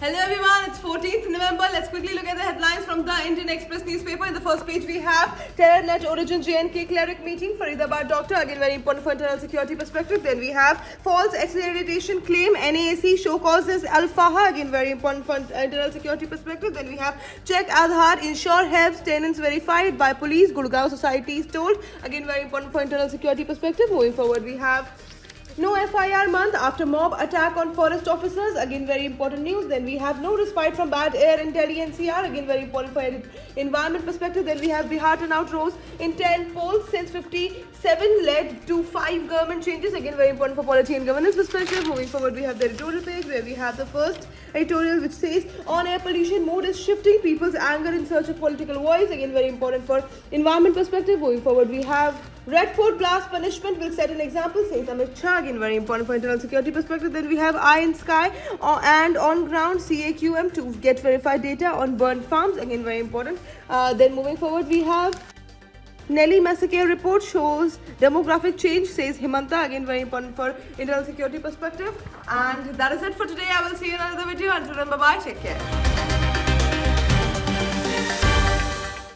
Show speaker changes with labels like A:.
A: Hello everyone, it's 14th November. Let's quickly look at the headlines from the Indian Express newspaper. In the first page we have TerrorNet Origin JNK cleric meeting, Faridabad doctor, again very important for internal security perspective. Then we have false accreditation claim, NAAC show causes Al-Faha, again very important for internal security perspective. Then we have check Aadhaar, ensure helps tenants verified by police, Gurgaon society is told, again very important for internal security perspective. Moving forward we have no FIR month after mob attack on forest officers. Again, very important news. Then we have no respite from bad air in Delhi NCR. Again, very important for environment perspective. Then we have Bihar turnout rose in 10 polls since 57 led to 5 government changes. Again, very important for polity and governance perspective. Moving forward, we have the editorial page where we have the first editorial which says on air pollution mode is shifting people's anger in search of political voice. Again, very important for environment perspective. Moving forward, we have Red Fort blast punishment will set an example, says Amit Shah. Again, very important for internal security perspective. Then we have Eye in Sky and on ground CAQM to get verified data on burnt farms. Again, very important. Then moving forward, we have Nelly massacre report shows demographic change, says Himanta. Again, very important for internal security perspective. And that is it for today. I will see you in another video. Until then, bye-bye. Take care.